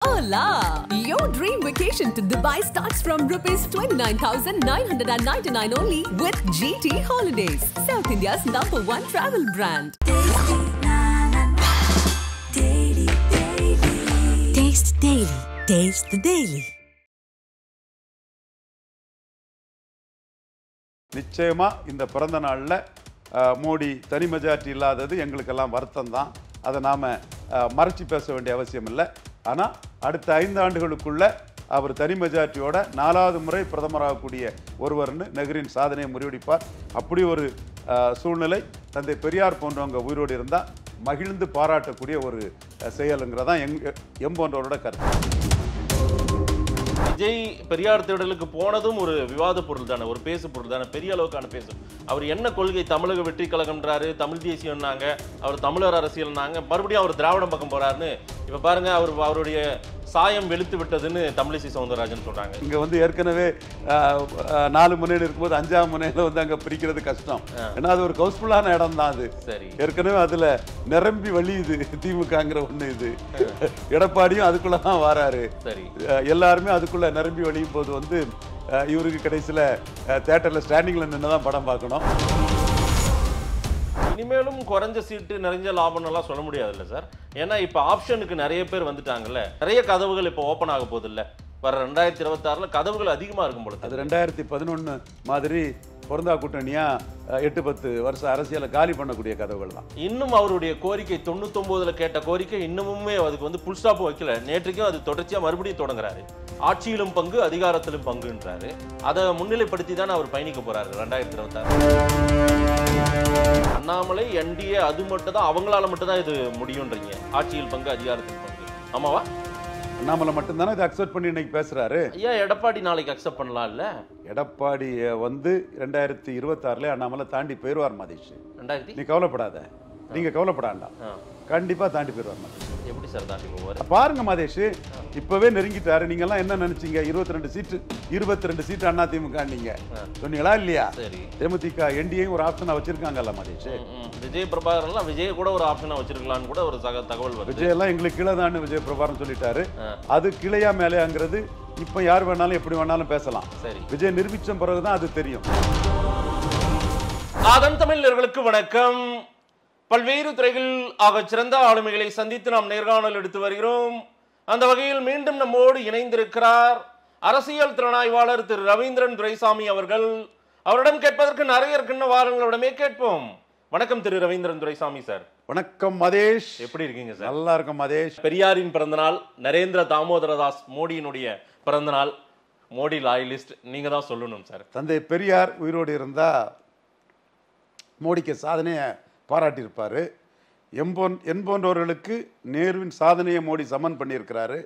Hola! Your dream vacation to Dubai starts from rupees 29,999 only with GT Holidays, South India's #1 travel brand. Taste Daily. Taste the Daily. நிச்சயமா இந்த பிறந்த நாளில் மோடி தனி majority இல்லாதது எங்களுக்கெல்லாம் வருத்தம் தான். அதை நாம் மறைச்சி பேச வேண்டிய அவசியம் இல்லை. ஆனால் அடுத்த 5 ஆண்டுகளுக்குள்ள அவர் தனி மெஜாரிட்டியோட 4வது முறை பிரதமராகக்கூடிய ஒருவர்னு நெஹ்ருவின் சாதனையை முறியடிப்பார். அப்படி ஒரு சூழ்நிலை தந்தை பெரியார் போன்றவங்க உயிரோடு இருந்தால் மகிழ்ந்து பாராட்டக்கூடிய ஒரு செயலுங்கிறதான் எம் போன்றவரோட கருத்து. விஜய் பெரியார் தேடலுக்கு போனதும் ஒரு விவாத பொருள் தானே, ஒரு பேசு பொருள் தானே, பெரிய அளவுக்கான பேசு. அவர் என்ன கொள்கை, தமிழக வெற்றி கழகம்ன்றாரு, தமிழ் தேசியம்னாங்க, அவர் தமிழர் அரசியல்னாங்க, மறுபடியும் அவர் திராவிடம் பக்கம் போறாருன்னு இப்ப பாருங்க. அவருடைய சாயம் வெளுத்து விட்டதுன்னு தமிழிசை சவுந்தரராஜன் சொல்றாங்க. இங்க ஏற்கனவே 4 முனையில் இருக்கும்போது 5ஆம் முனையில அங்க பிரிக்கிறது கஷ்டம். ஏன்னா அது ஒரு ஹவுஸ்ஃபுல்லான இடம் தான். அது சரி, ஏற்கனவே அதுல நிரம்பி வழியுது திமுகங்கிற ஒண்ணு. இது எடப்பாடியும் அதுக்குள்ளதான் வராரு. சரி, எல்லாருமே அதுக்குள்ள நிரம்பி வழியும் போது இவருக்கு கடைசியில தியேட்டர்ல ஸ்டாண்டிங்ல நின்னுதான் படம் பார்க்கணும். இனிமேலும் குறைஞ்ச சீட்டு நிறைஞ்ச லாபம் எல்லாம் சொல்ல முடியாதுல்ல சார். ஏன்னா இப்ப ஆப்ஷனுக்கு நிறைய பேர் வந்துட்டாங்கல்ல, நிறைய கதவுகள் இப்ப ஓபன் ஆக போகுது இல்ல. வர 2026ல கதவுகள் அதிகமா இருக்கும் போல. அது 2011 மாதிரி பொருந்தா கூட்டணியா 8-10 வருஷம் அரசியலை காலி பண்ணக்கூடிய கதவுகள் தான். இன்னும் அவருடைய கோரிக்கை 99ல கேட்ட கோரிக்கை இன்னமுமே அதுக்கு புல் ஸ்டாப் வைக்கல. நேற்றுக்கும் அது தொடர்ச்சியா மறுபடியும் தொடங்குறாரு. ஆட்சியிலும் பங்கு, அதிகாரத்திலும் பங்குன்றாரு. அதை முன்னிலைப்படுத்தி தான் அவர் பயணிக்க போறாரு 2026. அண்ணாமலை என்டிஏ அது மட்டும் தான், அவங்களால மட்டும் தான் இது முடியும்ன்றீங்க. ஆட்சியில் பங்கு, அதிகாரத்தில் பங்கு. ஆமாவா? அண்ணாமலை மட்டும்தானே இதை அக்செப்ட் பண்ணி இன்னைக்கு பேசுறாரு. ஐயா, எடப்பாடி நாளைக்கு அக்செப்ட் பண்ணலாம் இல்ல? எடப்பாடி 2026ல அண்ணாமலை தாண்டி போயிருவார் மதீஷ். நீ கவலைப்படாத, நீங்க கவலைப்படாண்டா, கண்டிப்பா தாண்டி போயிருவார் மதீஷ். எப்படி சார் தாண்டி போவார்? பாருங்க மதேஷ், இப்பவே நெருங்கிட்டாரு. நீங்க எல்லாம் என்ன நினைச்சீங்க? 22 சீட்டு அண்ணா திமுக நீங்க சொன்னீங்களா இல்லையா? தேமுதிக என்டிஏ ஒரு ஆப்ஷனா வச்சிருக்காங்கல்ல மதேஷ். விஜய் பிரபாகர் எல்லாம் விஜய் கூட ஒரு ஆப்ஷனா வச்சிருக்கலாம்னு கூட ஒரு தகவல் வருது. விஜய் எல்லாம் எங்களுக்கு கீழே தான் விஜய் பிரபாகரன் சொல்லிட்டாரு. அது கிளையா மேலேங்கிறது இப்ப யார் வேணாலும் எப்படி வேணாலும் பேசலாம். சரி, விஜய் நிரூபிச்ச பிறகுதான் அது தெரியும். ஆதன் தமிழர்களுக்கு வணக்கம். பல்வேறு துறைகள் ஆக சிறந்த ஆளுமைகளை சந்தித்து நாம் நேர்காணல் எடுத்து வருகிறோம். அந்த வகையில் மீண்டும் நம்மோடு இணைந்திருக்கிறார் அரசியல் திறனாய்வாளர் திரு ரவீந்திரன் துரைசாமி அவர்கள். அவரிடம் கேட்பதற்கு நிறைய இருக்குன்னு வாரங்களிடமே கேட்போம். வணக்கம் திரு ரவீந்திரன் துரைசாமி சார். வணக்கம் மதேஷ், எப்படி இருக்கீங்க சார்? நல்லா இருக்கும் மதேஷ். பெரியாரின் பிறந்தநாள், நரேந்திர தாமோதரதாஸ் மோடியினுடைய பிறந்தநாள். மோடி லாயலிஸ்ட் நீங்க தான் சொல்லணும் சார். தந்தை பெரியார் உயிரோடு இருந்தா மோடிக்கு சாதனையை பாராட்டியிருப்பார். என் போன்றவர்களுக்கு நேருவின் சாதனையை மோடி சமன் பண்ணியிருக்கிறாரு.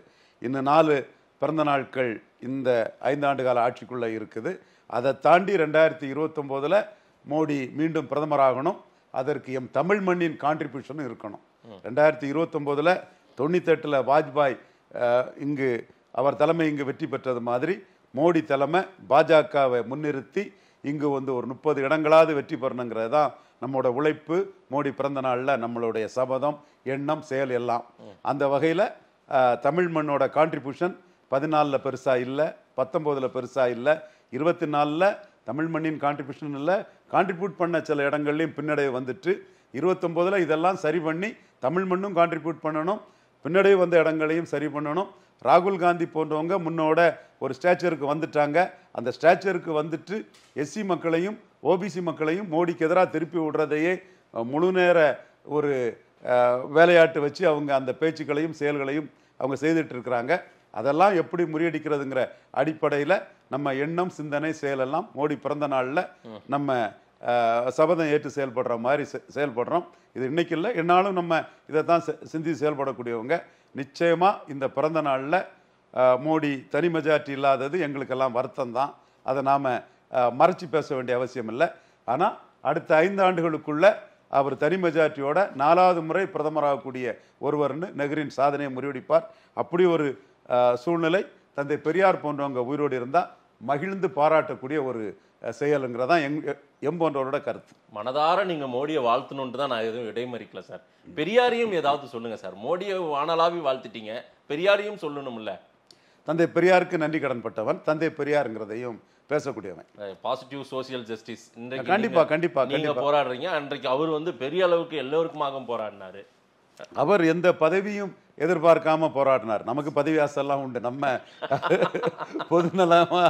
இன்னும் 4 பிறந்த நாட்கள் இந்த 5 ஆண்டு கால ஆட்சிக்குள்ளே இருக்குது. அதை தாண்டி 2029ல் மோடி மீண்டும் பிரதமராகணும். அதற்கு எம் தமிழ் மண்ணின் கான்ட்ரிபியூஷனும் இருக்கணும். 2029ல் 98ல் வாஜ்பாய் அவர் தலைமை இங்கு வெற்றி பெற்றது மாதிரி மோடி தலைமை பாஜகவை முன்னிறுத்தி இங்கு ஒரு 30 இடங்களாவது வெற்றி பெறணுங்கிறது தான் நம்மளோட உழைப்பு. மோடி பிறந்த நாளில் நம்மளுடைய சபதம், எண்ணம், செயல் எல்லாம். அந்த வகையில் தமிழ் மண்ணோட கான்ட்ரிபியூஷன் 14ல் பெருசாக இல்லை, 19ல் பெருசாக இல்லை, 24ல் தமிழ் மண்ணின் கான்ட்ரிபியூஷன் இல்லை, கான்ட்ரிபியூட் பண்ண சில இடங்கள்லையும் பின்னடைவு வந்துட்டு 29ல் இதெல்லாம் சரி பண்ணி தமிழ் மண்ணும் கான்ட்ரிபியூட் பண்ணணும், பின்னடைவு வந்த இடங்களையும் சரி பண்ணணும். ராகுல் காந்தி போன்றவங்க முன்னோட ஒரு ஸ்டேச்சருக்கு வந்துட்டாங்க. அந்த ஸ்டேச்சருக்கு வந்துட்டு எஸ்சி மக்களையும் ஓபிசி மக்களையும் மோடிக்கு எதிராக திருப்பி விடுறதையே முழு நேர ஒரு வேலையாட்டு வச்சு அவங்க அந்த பேச்சுக்களையும் செயல்களையும் அவங்க செய்துட்டு இருக்கிறாங்க. அதெல்லாம் எப்படி முறியடிக்கிறதுங்கிற அடிப்படையில் நம்ம எண்ணம், சிந்தனை, செயலெல்லாம் மோடி பிறந்த நாளில் நம்ம சபதம் ஏற்று செயல்படுற மாதிரி செயல்படுறோம். இது இன்னைக்கு இல்லை, என்னாலும் நம்ம இதை தான் சிந்தி செயல்படக்கூடியவங்க. நிச்சயமாக இந்த பிறந்த நாளில் மோடி தனி மெஜாரிட்டி இல்லாதது எங்களுக்கெல்லாம் வருத்தம் தான். அதை நாம் மறைச்சி பேச வேண்டிய அவசியம் இல்லை. ஆனால் அடுத்த 5 ஆண்டுகளுக்குள்ள அவர் தனி மெஜாரிட்டியோட 4வது முறை பிரதமராகக்கூடிய ஒருவர்னு நெஹ்ருவின் சாதனையை முறியடிப்பார். அப்படி ஒரு சூழ்நிலை தந்தை பெரியார் போன்றவங்க உயிரோடு இருந்தால் மகிழ்ந்து பாராட்டக்கூடிய ஒரு செயலுங்கிறதான் எம் போன்றவரோட கருத்து. மனதார நீங்க மோடியை வாழ்த்தணும்னு தான் நான் எதுவும் இடைமறிக்கல சார். பெரியாரையும் ஏதாவது சொல்லுங்க சார். மோடியை வானலாவி வாழ்த்திட்டீங்க, பெரியாரையும் சொல்லணும்ல. தந்தை பெரியாருக்கு நன்றி கடன் பட்டவன், தந்தை பெரியாருங்கிறதையும் பேசக்கூடியவன். பாசிட்டிவ் சோசியல் ஜஸ்டிஸ் கண்டிப்பா நீங்க போராடுறீங்க. அன்றைக்கு அவர் பெரிய அளவுக்கு எல்லோருக்குமாக போராடினாரு. அவர் எந்த பதவியும் எதிர்பார்க்காம போராடினார். நமக்கு பதவி ஆசைலாம் உண்டு, நம்ம பொதுநலமா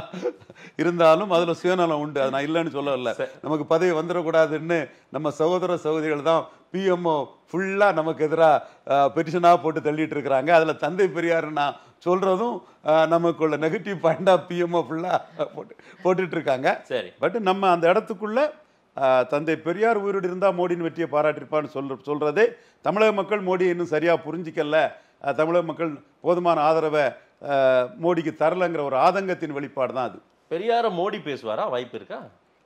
இருந்தாலும் அதுல சுயநலம் உண்டு, அது நான் இல்லைன்னு சொல்லல. நமக்கு பதவி வந்துடக்கூடாதுன்னு நம்ம சகோதர சகோதரிகள் தான் பிஎம்ஓ ஃபுல்லா நமக்கு எதிராக பெட்டிஷனாக போட்டு தள்ளிட்டு இருக்கிறாங்க. அதுல தந்தை பெரியார் நான் சொல்றதும் நமக்குள்ள நெகட்டிவ் பாயிண்டா பிஎம்ஓ ஃபுல்லா போட்டுட்டு இருக்காங்க. சரி, பட் நம்ம அந்த இடத்துக்குள்ள தந்தை பெரியார் உயிரோடு இருந்தால் மோடியின் வெற்றியை பாராட்டியிருப்பான்னு சொல்றதே தமிழக மக்கள் மோடியை இன்னும் சரியாக புரிஞ்சிக்கல, தமிழக மக்கள் போதுமான ஆதரவை மோடிக்கு தரலங்கிற ஒரு ஆதங்கத்தின் வெளிப்பாடு தான் அது. பெரியார மோடி பேசுவாரா? வாய்ப்பு இருக்கா?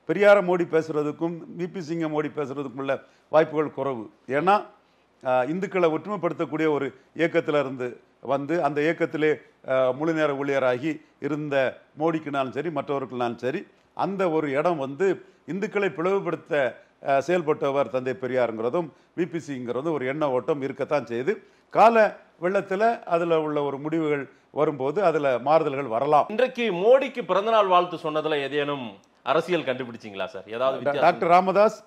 பெரியார மோடி பேசுறதுக்கும் விபி சிங்க மோடி பேசுறதுக்கும் உள்ள வாய்ப்புகள் குறைவு. ஏன்னா இந்துக்களை ஒற்றுமைப்படுத்தக்கூடிய ஒரு இயக்கத்தில் இருந்து வந்து அந்த இயக்கத்திலே முழு நேர ஊழியராகி இருந்த மோடிக்குனாலும் சரி மற்றவர்களுக்குனாலும் சரி அந்த ஒரு இடம் வந்து இந்துக்களை பிளவுபடுத்த செயல்பட்டவர் தந்தை பெரியாருங்கிறதும் விபிசிங்கிறதும் ஒரு எண்ண ஓட்டம் இருக்கத்தான் செய்து கால வெள்ளத்தில் அதில் உள்ள ஒரு முடிவுகள் வரும்போது அதில் மாறுதல்கள் வரலாம். இன்றைக்கு மோடிக்கு பிறந்தநாள் வாழ்த்து சொன்னதில் ஏதேனும் அரசியல் கண்டுபிடிச்சிங்களா சார்? ஏதாவது டாக்டர் ராமதாஸ்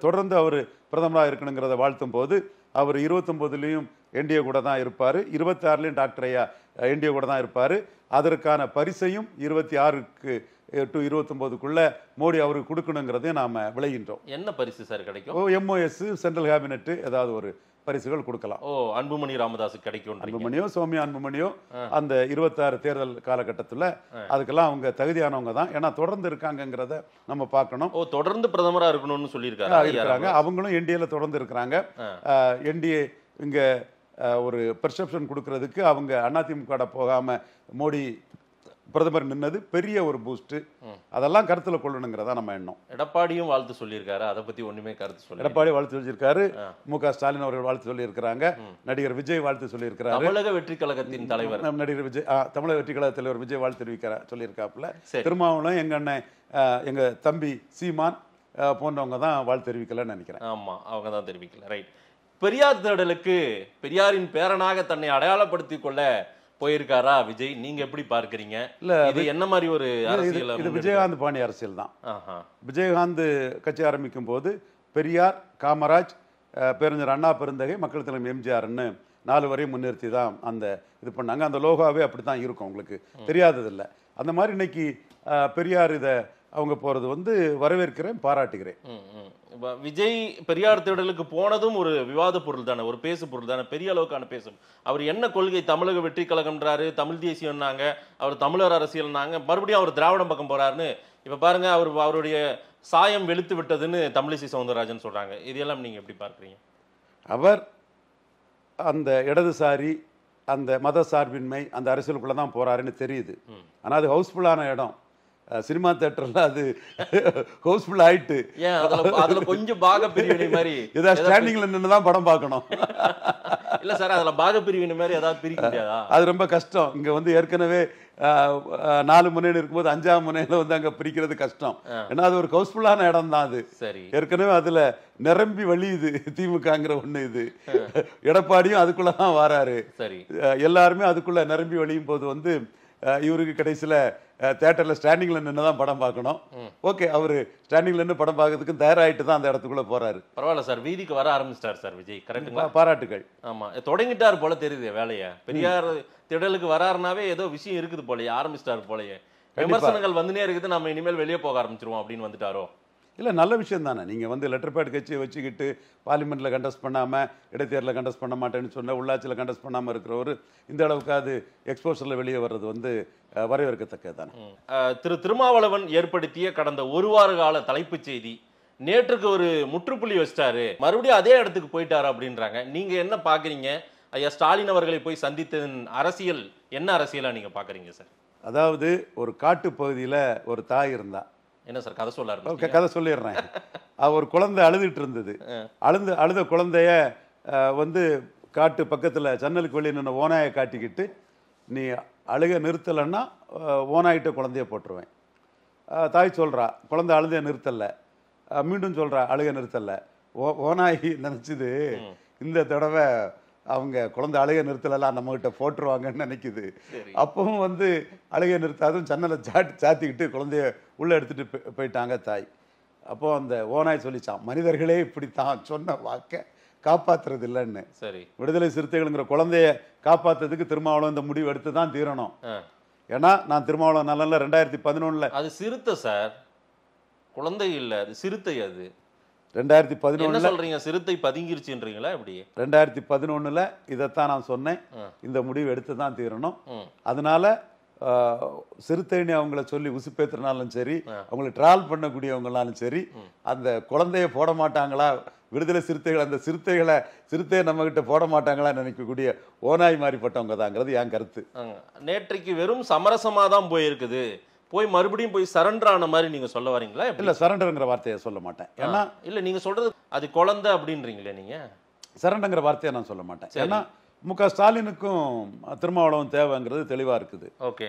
தொடர்ந்து அவர் பிரதமராக இருக்கணுங்கிறத வாழ்த்தும் போது அவர் 29லையும் என்டிஏ கூட தான் இருப்பார், 26லையும் டாக்டர் ஐயா என்டிஏ கூட தான் இருப்பார். அதற்கான பரிசையும் 26க்கு to 29க்குள்ள மோடி அவருக்கு கொடுக்கணுங்கிறதையும் நாம விளைகின்றோம். என்ன பரிசு சார் கிடைக்கும்? எம்ஓஎஸ் சென்ட்ரல் கேபினெட் ஏதாவது ஒரு பரிசுகள் கொடுக்கலாம். அன்புமணி ராமதாஸ் கிடைக்கும். அன்புமணியோ சௌமியா அன்புமணியோ அந்த 26 தேர்தல் காலகட்டத்தில் அதுக்கெல்லாம் அவங்க தகுதியானவங்க தான். ஏன்னா தொடர்ந்து இருக்காங்கிறத நம்ம பார்க்கணும். தொடர்ந்து பிரதமரா இருக்கணும்னு சொல்லியிருக்காங்க. அவங்களும் என்டிஏல தொடர்ந்து இருக்கிறாங்க. என்டிஏ இங்க ஒரு பெர்செப்ஷன் கொடுக்கறதுக்கு அவங்க அதிமுக போகாம மோடி பிரதமர் நின்னது பெரிய ஒரு பூஸ்ட். அதெல்லாம் கருத்துல கொள்ளணுங்கிறதா நம்ம எண்ணம். எடப்பாடியும் வாழ்த்து சொல்லியிருக்காரு, அதை பத்தி ஒண்ணுமே கருத்து சொல்லி. எடப்பாடி வாழ்த்து சொல்லியிருக்காரு, மு.க. ஸ்டாலின் அவர்கள் வாழ்த்து சொல்லியிருக்கிறாங்க, நடிகர் விஜய் வாழ்த்து சொல்லியிருக்கிறாரு, தமிழக வெற்றி கழகத்தின் தலைவர் நடிகர் விஜய் தமிழக வெற்றி கழக தலைவர் விஜய் வாழ்த்து தெரிவிக்கிறார் சொல்லியிருக்காப்புல. திருமாவளவன் எங்க அண்ணன் எங்க தம்பி சீமான் போன்றவங்க தான் வாழ்த்து தெரிவிக்கலன்னு நினைக்கிறேன். ஆமா, அவங்க தான் தெரிவிக்கல. ரைட். பெரியார் தேடலுக்கு பெரியாரின் பேரனாக தன்னை அடையாளப்படுத்திக் கொள்ள போயிருக்காரா விஜய்? நீங்க எப்படி பார்க்கறீங்க? இல்ல இது என்ன மாதிரி ஒரு அரசியல்? இது விஜயகாந்த் பாணி அரசியல் தான். விஜயகாந்த் கட்சி ஆரம்பிக்கும் போது பெரியார், காமராஜ், பேரறிஞர் அண்ணா பெருந்தகை, மக்கள் தலைவர் எம்ஜிஆர்னு 4 வரையும் முன்னிறுத்தி தான் அந்த இது பண்ணாங்க. அந்த லோகாவே அப்படித்தான் இருக்கும், உங்களுக்கு தெரியாதது இல்லை. அந்த மாதிரி இன்னைக்கு பெரியார் இதை அவங்க போறது வந்து வரவேற்கிறேன், பாராட்டுகிறேன். விஜய் பெரியார் தேடலுக்கு போனதும் ஒரு விவாத பொருள் தானே, ஒரு பேசு பொருள் தானே, பெரிய அளவுக்கான பேசும். அவர் என்ன கொள்கை? தமிழக வெற்றி கழகம்ன்றாரு, தமிழ் தேசியம்னாங்க, அவர் தமிழர் அரசியல்னாங்க, மறுபடியும் அவர் திராவிடம் பக்கம் போறாருன்னு இப்ப பாருங்க. அவருடைய சாயம் வெளுத்து விட்டதுன்னு தமிழிசை சவுந்தரராஜன் சொல்றாங்க. இதெல்லாம் நீங்க எப்படி பார்க்குறீங்க? அவர் அந்த இடதுசாரி, அந்த மத சார்பின்மை, அந்த அரசியலுக்குள்ள தான் போறாருன்னு தெரியுது. ஆனா அது ஹவுஸ்ஃபுல்லான இடம். சினிமா தியேட்டர்ல அது ஹவுஸ்ஃபுல் ஆயிட்டு அதுல கொஞ்சம் பாக பிரிவினை மாதிரி ஏதாவது ஸ்டாண்டிங்ல நின்று தான் படம் பார்க்கணும். இல்ல சார், அதுல பாக பிரிவினை மாதிரி ஏதாவது பிரிக்க முடியாதா? அது ரொம்ப கஷ்டம். இங்க வந்து ஏற்கனவே 4 முனையில் இருக்கும்போது 5ஆம் முனையில வந்து அங்க பிரிக்கிறது கஷ்டம். ஏன்னா அது ஒரு ஹவுஸ்ஃபுல்லான இடம் தான் அது. சரி, ஏற்கனவே அதுல நிரம்பி வழியுது திமுகங்கிற ஒண்ணு. இது எடப்பாடியும் அதுக்குள்ளதான் வராரு. சரி, எல்லாருமே அதுக்குள்ள நிரம்பி வழியும் போது வந்து இவருக்கு கடைசியில தியேட்டர்ல ஸ்டாண்டிங்ல நின்று தான் படம் பார்க்கணும். ஓகே, அவரு ஸ்டாண்டிங்ல நின்று படம் பார்க்கறதுக்கு தயாராயிட்டு தான் அந்த இடத்துக்குள்ள போறாரு. பரவாயில்ல சார், வீதிக்கு வர ஆரம்பிச்சிட்டார் சார் விஜய். கரெக்டுங்களா? பாராட்டுகள். ஆமா, தொடங்கிட்டார் போல தெரியுது வேலையை. பெரியார் திடலுக்கு வராருனாவே ஏதோ விஷயம் இருக்குது போலயே, ஆரம்பிச்சிட்டாரு போலயே. விமர்சனங்கள் வந்துனே இருக்குது, நம்ம இனிமேல் வெளியே போக ஆரம்பிச்சிருவோம் அப்படின்னு வந்துட்டாரோ? இல்லை, நல்ல விஷயம் தானே. நீங்கள் வந்து லெட்டர் பேட் கட்சியை வச்சுக்கிட்டு பார்லிமெண்ட்டில் கண்டஸ்ட் பண்ணாமல், இடைத்தேர்தலில் கண்டஸ்ட் பண்ண மாட்டேன்னு சொன்ன, உள்ளாட்சியில் கண்டஸ்ட் பண்ணாமல் இருக்கிறவர் இந்த அளவுக்கு அது எக்ஸ்போசரில் வெளியே வர்றது வந்து வரவேற்கத்தக்கது தானே. திருமாவளவன் ஏற்படுத்திய கடந்த 1 வார கால தலைப்புச் செய்தி நேற்றுக்கு ஒரு முற்றுப்புள்ளி வச்சிட்டாரு, மறுபடியும் அதே இடத்துக்கு போயிட்டாரு அப்படின்றாங்க. நீங்க என்ன பாக்குறீங்க? ஐயா ஸ்டாலின் அவர்களை போய் சந்தித்ததன் அரசியல் என்ன அரசியலா நீங்க பாக்குறீங்க சார்? அதாவது ஒரு காட்டு பகுதியில் ஒரு தாய் இருந்தா. என்ன சார் கதை சொல்லாரு? கதை சொல்லிடுறேன். ஒரு குழந்தை அழுதுட்டு இருந்தது. அழுத குழந்தைய வந்து காட்டு பக்கத்தில் ஜன்னலுக்கு வெளியே நின்று ஓனாயை காட்டிக்கிட்டு, நீ அழுக நிறுத்தலைன்னா ஓனாயிட்ட குழந்தைய போட்டுருவேன் தாய் சொல்கிறா குழந்தை அழுதைய நிறுத்தலை, மீண்டும் சொல்கிறா அழுகை நிறுத்தலை. ஓனாய் நினச்சிது இந்த தடவை அவங்க குழந்தை அழுகை நிறுத்தலாம் நம்மகிட்ட போட்டுருவாங்கன்னு நினைக்குது. அப்பவும் வந்து அழுகை நிறுத்தாதும் ஜன்னலை சாத்திக்கிட்டு குழந்தைய உள்ளே எடுத்துகிட்டு போயிட்டாங்க தாய். அப்போ அந்த ஓனாய் சொல்லிச்சான், மனிதர்களே இப்படித்தான் சொன்ன வாக்க காப்பாத்துறது இல்லைன்னு. சரி, விடுதலை சிறுத்தைகள்ங்கிற குழந்தைய காப்பாத்துறதுக்கு திருமாவளவன் இந்த முடிவு எடுத்து தான் தீரணும். ஏன்னா நான் திருமாவளவன் நலன்ல 2011 அது சிறுத்தை சார், குழந்தை இல்லை, அது சிறுத்தை. அது 2011 சொல்றீங்க, சிறுத்தை பதுங்கிருச்சுன்றீங்களா? எப்படி 2011 இதைத்தான் நான் சொன்னேன், இந்த முடிவு எடுத்து தான் தீரணும். அதனால சிறுத்தைன்னு அவங்கள சொல்லி உசுப்பேத்துறனாலும் சரி, அவங்களை ட்ரால் பண்ணக்கூடியவங்களாலும் சரி, அந்த குழந்தைய போட மாட்டாங்களா விடுதலை சிறுத்தைகள், அந்த சிறுத்தையை நம்ம கிட்ட போட மாட்டாங்களா நினைக்கக்கூடிய ஓனாய் மாறிப்பட்டவங்க தாங்கிறது என் கருத்து. நேற்றைக்கு வெறும் சமரசமா தான் போயிருக்குது, போய் மறுபடியும் போய் சரண்டர் ஆன மாதிரி நீங்க சொல்ல வரீங்களா? இல்ல, சரண்டர்ங்கிற வார்த்தையை சொல்ல மாட்டேன். ஏன்னா இல்ல, நீங்க சொல்றது அது குழந்தை அப்படின்றீங்களே, நீங்க சரண்டர்ங்கிற வார்த்தையை நான் சொல்ல மாட்டேன். ஏன்னா மு.க. ஸ்டாலினுக்கும் திருமாவளவன் தேவைங்கிறது தெளிவா இருக்குது. ஓகே,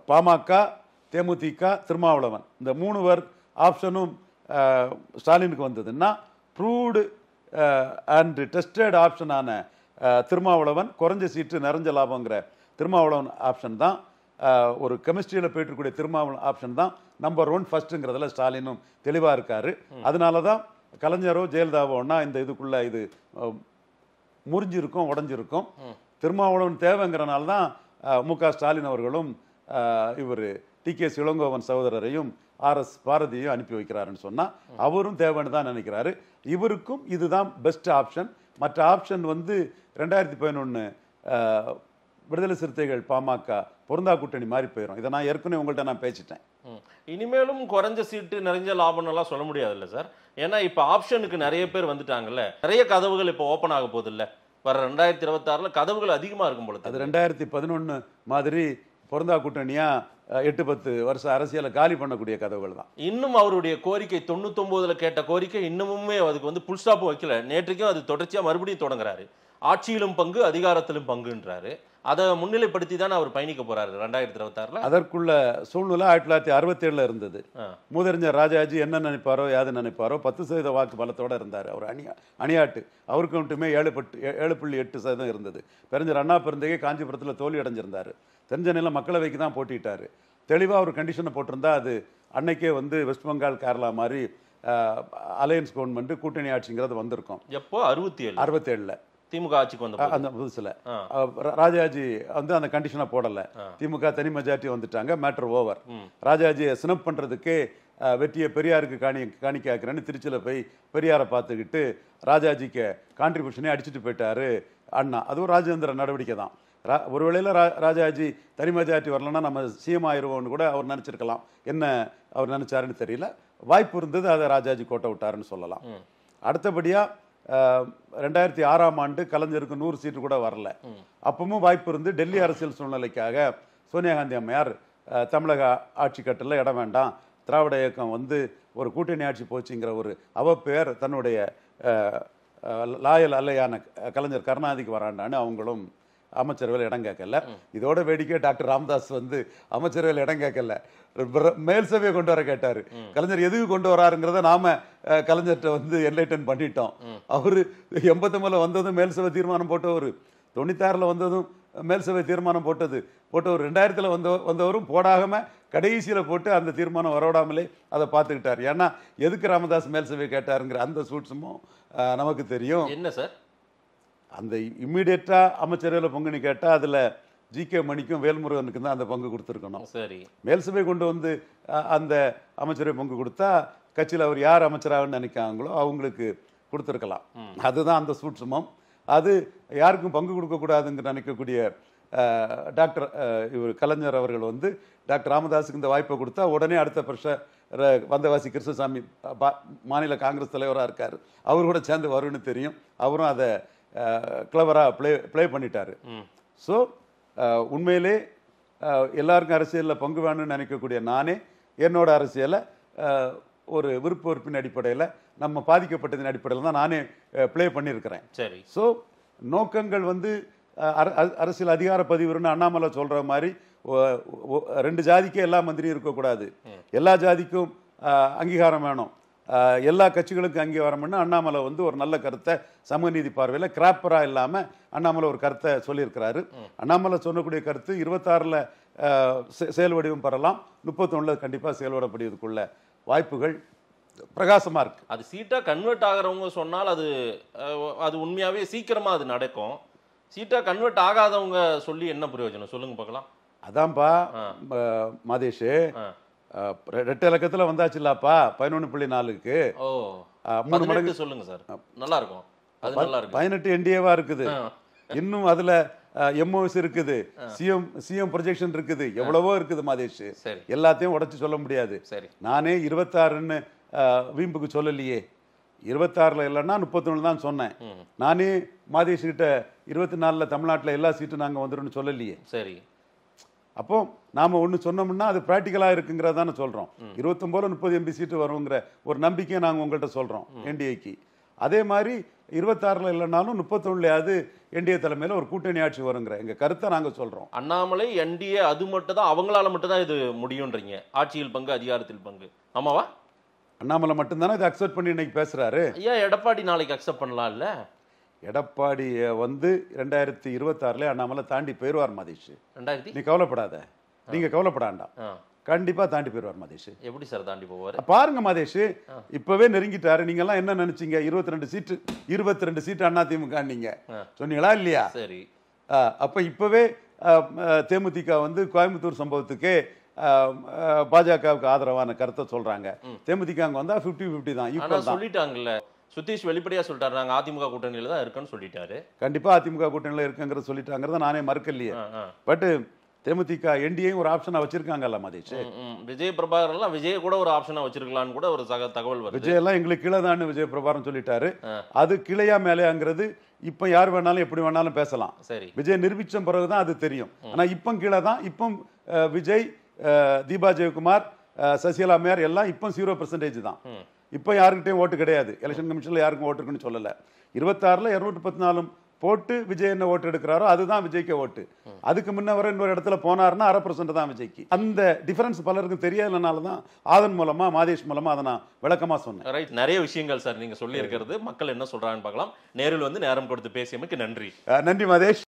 பாமக, தேமுதிக, திருமாவளவன் இந்த 3 ஆப்ஷனும் ஸ்டாலினுக்கு வந்ததுன்னா ப்ரூவ்டு அண்ட் டெஸ்டட் ஆப்ஷனான திருமாவளவன், குறைஞ்ச சீட்டு நிறைஞ்ச லாபங்கிற திருமாவளவன் ஆப்ஷன் தான், ஒரு கெமிஸ்ட்ரியில் போயிட்டுக்கூடிய திருமாவளவன் ஆப்ஷன் தான் நம்பர் 1 ஃபர்ஸ்ட்டுங்கிறதுல ஸ்டாலினும் தெளிவாக இருக்காரு. அதனால தான் கலைஞரோ ஜெயலலிதாவோ ஒன்னா இந்த இதுக்குள்ள இது முறிஞ்சிருக்கும், உடஞ்சிருக்கும். திருமாவளவன் தேவைங்கிறனால தான் மு.க. ஸ்டாலின் அவர்களும் இவர் டி.கே.சி. இளங்கோவன் சகோதரரையும் ஆர்.எஸ். பாரதியும் அனுப்பி வைக்கிறாருன்னு சொன்னால் அவரும் தேவைன்னு தான் நினைக்கிறாரு. இவருக்கும் இதுதான் பெஸ்ட் ஆப்ஷன். மற்ற ஆப்ஷன் வந்து 2011 விடுதலை சிறுத்தைகள் பாமக பொருந்தா கூட்டணி மாதிரி போயிடும். இதை நான் ஏற்கனவே உங்கள்கிட்ட நான் பேசிட்டேன். இனிமேலும் குறைஞ்ச சீட்டு நிறைஞ்ச லாபம் எல்லாம் சொல்ல முடியாதுல்ல சார்? ஏன்னா இப்போ ஆப்ஷனுக்கு நிறைய பேர் வந்துட்டாங்கல்ல, நிறைய கதவுகள் இப்போ ஓப்பன் ஆக போகுது இல்லை? வர 2026 கதவுகள் அதிகமாக இருக்கும் பொழுது அது 2011 மாதிரி பொருந்தா கூட்டணியா 8-10 வருஷம் அரசியலை காலி பண்ணக்கூடிய கதவுகள் தான். இன்னும் அவருடைய கோரிக்கை 99 கேட்ட கோரிக்கை இன்னமுமே அதுக்கு வந்து புல் ஸ்டாப் வைக்கல. நேற்றைக்கும் அது தொடர்ச்சியாக மறுபடியும் தொடங்குறாரு. ஆட்சியிலும் பங்கு, அதிகாரத்திலும் பங்குன்றாரு. அதை முன்னிலைப்படுத்தி தானே அவர் பயணிக்க போறாரு 2026. அதற்குள்ள சூழ்நிலை 1967 இருந்தது. மூதறிஞர் ராஜாஜி என்ன நினைப்பாரோ யாது நினைப்பாரோ 10% வாக்கு பலத்தோட இருந்தார். அவர் அணியாட்டு அவருக்கு மட்டுமே 7.8% இருந்தது. பெருஞ்சர் அண்ணா பெருந்தகை காஞ்சிபுரத்தில் தோல்வி அடைஞ்சிருந்தாரு. தெரிஞ்ச நிலை மக்களவைக்கு தான் போட்டிட்டாரு. தெளிவாக ஒரு கண்டிஷனை போட்டிருந்தா அது அன்னைக்கே வந்து வெஸ்ட் பெங்கால் கேரளா மாதிரி அலையன்ஸ் கவர்மெண்ட் கூட்டணி ஆட்சிங்கிறது வந்திருக்கும். எப்போ 67 திமுக ஆட்சிக்கு வந்த அந்த புதுசுல ராஜாஜி வந்து அந்த கண்டிஷனை போடல. திமுக தனி மெஜாரிட்டி வந்துட்டாங்க, மேட்டர் ஓவர். ராஜாஜியை சினப் பண்றதுக்கே வெற்றியை பெரியாருக்கு காணிக்க ஆக்குறேன்னு திருச்சியில போய் பெரியாரை பார்த்துக்கிட்டு ராஜாஜிக்கு கான்ட்ரிபியூஷனே அடிச்சுட்டு போயிட்டாரு அண்ணா. அதுவும் ராஜேந்திர நடவடிக்கை தான். ஒரு வேளையில் ராஜாஜி தனி மெஜாரிட்டி வரலன்னா நம்ம சிஎம் ஆயிடுவோம்னு கூட அவர் நினைச்சிருக்கலாம். என்ன அவர் நினைச்சாருன்னு தெரியல. வாய்ப்பு இருந்தது, அதை ராஜாஜி கோட்டை விட்டாருன்னு சொல்லலாம். அடுத்தபடியா 2006ஆம் ஆண்டு கலைஞருக்கு 100 சீட்டு கூட வரல. அப்பவும் வாய்ப்பு இருந்து டெல்லி அரசியல் சூழ்நிலைக்காக சோனியா காந்தி அம்மையார் தமிழக ஆட்சி கட்டில் இடம் வேண்டாம், திராவிட இயக்கம் வந்து ஒரு கூட்டணி ஆட்சி போச்சுங்கிற ஒரு அவப்பெயர் தன்னுடைய லாயல் அல்லையான கலைஞர் கருணாநிதிக்கு வராண்டான்னு அவங்களும் அமைச்சரவையில் இடம் கேட்கல. இதோட வேடிக்கை டாக்டர் ராமதாஸ் வந்து அமைச்சரவையில் இடம் கேட்கல, மேல் சபையை கொண்டு வர கேட்டாரு. கலைஞர் எதுக்கு கொண்டு வராருங்கிறத நாம கலைஞர்கிட்ட வந்து என்லைட்டன் பண்ணிட்டோம். அவரு 89 வந்ததும் மேல் சபை தீர்மானம் போட்டவர், 96 வந்ததும் மேல் சபை தீர்மானம் போட்டவர், 2000 வந்தவரும் போடாம கடைசியில போட்டு அந்த தீர்மானம் வரவிடாமலே அதை பார்த்துக்கிட்டார். ஏன்னா எதுக்கு ராமதாஸ் மேல் சபை கேட்டாருங்கிற அந்த சூட்சமும் நமக்கு தெரியும். என்ன சார் அந்த இம்மிடியட்டா அமைச்சரவையில் பங்குன்னு கேட்டா அதுல ஜி.கே. மணிக்கும் வேல்முருகனுக்கு தான் அந்த பங்கு கொடுத்துருக்கணும். சரி, மேல் சபை கொண்டு வந்து அந்த அமைச்சரவை பங்கு கொடுத்தா கட்சியில் அவர் யார் அமைச்சராகன்னு நினைக்காங்களோ அவங்களுக்கு கொடுத்துருக்கலாம். அதுதான் அந்த சூட்சமம். அது யாருக்கும் பங்கு கொடுக்கக்கூடாதுன்னு நினைக்கக்கூடிய டாக்டர் இவர் கலைஞர் அவர்கள் வந்து டாக்டர் ராமதாஸுக்கு இந்த வாய்ப்பை கொடுத்தா உடனே அடுத்த வருஷம் வந்தவாசி கிருஷ்ணசாமி மாநில காங்கிரஸ் தலைவராக இருக்கார், அவர் கூட சேர்ந்து வரும்னு தெரியும். அவரும் அதை கிளவராக ப்ளே பண்ணிட்டாரு. ஸோ உண்மையிலே எல்லாருக்கும் அரசியலில் பங்கு வேணும்னு நினைக்கக்கூடிய நானே என்னோட அரசியலை ஒரு விருப்ப வெறுப்பின் அடிப்படையில் நம்ம பாதிக்கப்பட்டதின் அடிப்படையில் தான் நானே ப்ளே பண்ணியிருக்கிறேன். சரி, ஸோ நோக்கங்கள் வந்து அரசியல் அதிகார பதிவுன்னு அண்ணாமலை சொல்கிற மாதிரி 2 ஜாதிக்கே எல்லா மந்திரியும் இருக்கக்கூடாது, எல்லா ஜாதிக்கும் அங்கீகாரம் வேணும், எல்லா கட்சிகளுக்கும் அங்கீகாரம் பண்ண அண்ணாமலை வந்து ஒரு நல்ல கருத்தை சமூக நீதி பார்வையில் கிராப்பராக இல்லாமல் அண்ணாமலை ஒரு கருத்தை சொல்லியிருக்கிறாரு. அண்ணாமலை சொல்லக்கூடிய கருத்து 26ல் செயல் வடிவம் பெறலாம், 31ல் கண்டிப்பாக செயல்படப்படுவதற்குள்ள வாய்ப்புகள் பிரகாசமாக இருக்கு. அது சீட்டா கன்வெர்ட் ஆகிறவங்க சொன்னால் அது உண்மையாகவே சீக்கிரமாக அது நடக்கும். சீட்டா கன்வெர்ட் ஆகாதவங்க சொல்லி என்ன பிரயோஜனம் சொல்லுங்க பார்க்கலாம். அதான்ப்பா மாதேஷ், 2 இலக்கத்தில் வந்தாச்சுல்லாப்பா 11.4க்கு 3 மடங்கு சொல்லுங்க சார், நல்லா இருக்கும். அது நல்லா இருக்கும். 18 என்டிஏவா இருக்குது, இன்னும் அதுல எம்ஓஎஸ் இருக்குது, சிஎம் ப்ரொஜெக்ஷன் இருக்குது, எவ்வளவோ இருக்குது மாதேஷ். எல்லாத்தையும் உடைச்சு சொல்ல முடியாது. நானே 26ன்னு வீம்புக்கு சொல்லலையே, 26ல் இல்லைன்னா 31 தான் சொன்னேன். நானே மாதேஷ் கிட்ட 24ல் தமிழ்நாட்டில் எல்லா சீட்டும் நாங்கள் வந்துடும் சொல்லலையே. சரி, அப்போ நாம ஒன்று சொன்னோம்னா அது ப்ராக்டிக்கலாக இருக்குங்கிறத தானே சொல்கிறோம். 29 30 எம்பி சீட்டு வருங்கிற ஒரு நம்பிக்கையை நாங்கள் உங்கள்கிட்ட சொல்கிறோம் என்டிஏக்கு. அதே மாதிரி 26ல் இல்லைனாலும் 31லையாவது என்டிஏ தலைமையில் ஒரு கூட்டணி ஆட்சி வருங்கிற எங்கள் கருத்தை நாங்கள் சொல்கிறோம். அண்ணாமலை என்டிஏ அது மட்டும் தான், அவங்களால மட்டும் தான் இது முடியும்ன்றீங்க. ஆட்சியில் பங்கு, அதிகாரத்தில் பங்கு, ஆமாவா? அண்ணாமலை மட்டும்தானே இதை அக்செப்ட் பண்ணி இன்னைக்கு பேசுறாரு. ஐயா, எடப்பாடி நாளைக்கு அக்செப்ட் பண்ணலாம் இல்ல? எடப்பாடியை வந்து 2026ல அண்ணாமலை தாண்டி போயிடுவார் மாதேஷ். நீ கவலைப்படாத, நீங்க கவலைப்படாண்டா, கண்டிப்பா தாண்டி போயிடுவார் மாதேஷ். எப்படி சார் தாண்டி போவார் பாருங்க மாதேஷ், இப்பவே நெருங்கிட்டாரு. நீங்க எல்லாம் என்ன நினைச்சீங்க? 22 சீட்டு அதிமுக நீங்க சொன்னீங்களா இல்லையா? சரி, அப்ப இப்பவே தேமுதிக வந்து கோயம்புத்தூர் சம்பவத்துக்கு பாஜகவுக்கு ஆதரவான கருத்தை சொல்றாங்க. தேமுதிக அங்க வந்தா 50-50 தான், ஈக்குவல் தான் சொல்லிட்டாங்கல்ல. சுதீஷ் வெளிப்படையா சொல்லிட்டாரு, நாங்க அதிமுக கூட்டணியில தான் இருக்கோம்னு சொல்லிட்டாரு. கண்டிப்பா அதிமுக கூட்டணியில இருக்குங்கிறத சொல்லிட்டாங்கிறத நானே மறுக்கலையே. பட் தேமுதிக என்டிஏயும் ஒரு ஆப்ஷனா வச்சிருக்காங்கல்ல மாதேஷ். விஜய் பிரபாகர் எல்லாம் விஜய் கூட ஒரு ஆப்ஷனா வச்சிருக்கலாம்னு கூட ஒரு தகவல் வருது. விஜய் எல்லாம் எங்களுக்கு கீழே தான் விஜய் பிரபாகரன் சொல்லிட்டாரு. அது கிளையா மேலேங்கிறது இப்ப யார் வேணாலும் எப்படி வேணாலும் பேசலாம். சரி, விஜய் நிரூபிச்ச பிறகுதான் அது தெரியும். ஆனா இப்ப கீழே தான். இப்போ விஜய், தீபா ஜெயக்குமார், சசிகலா மேயர் எல்லாம் இப்போ 0% தான். இப்போ யாருக்கிட்டையும் ஓட்டு கிடையாது. எலெக்ஷன் கமிஷன்ல யாருக்கும் ஓட்டு இருக்குன்னு சொல்லல. 26ல் 214 போட்டு விஜய் என்ன ஓட்டு எடுக்கிறாரோ அதுதான் விஜய்க்கு ஓட்டு. அதுக்கு முன்ன வர இன்னொரு இடத்துல போனாருன்னா 1/2% தான் விஜய்க்கு. அந்த டிஃபரன்ஸ் பலருக்கும் தெரியலனால தான் அதன் மூலமா மாதேஷ் மூலமா அதை நான் விளக்கமா சொன்னேன். ரைட், நிறைய விஷயங்கள் சார் நீங்க சொல்லி இருக்கிறது. மக்கள் என்ன சொல்றாங்கன்னு பார்க்கலாம். நேரில் வந்து நேரம் கொடுத்து பேசியமைக்கு நன்றி. நன்றி மாதேஷ்.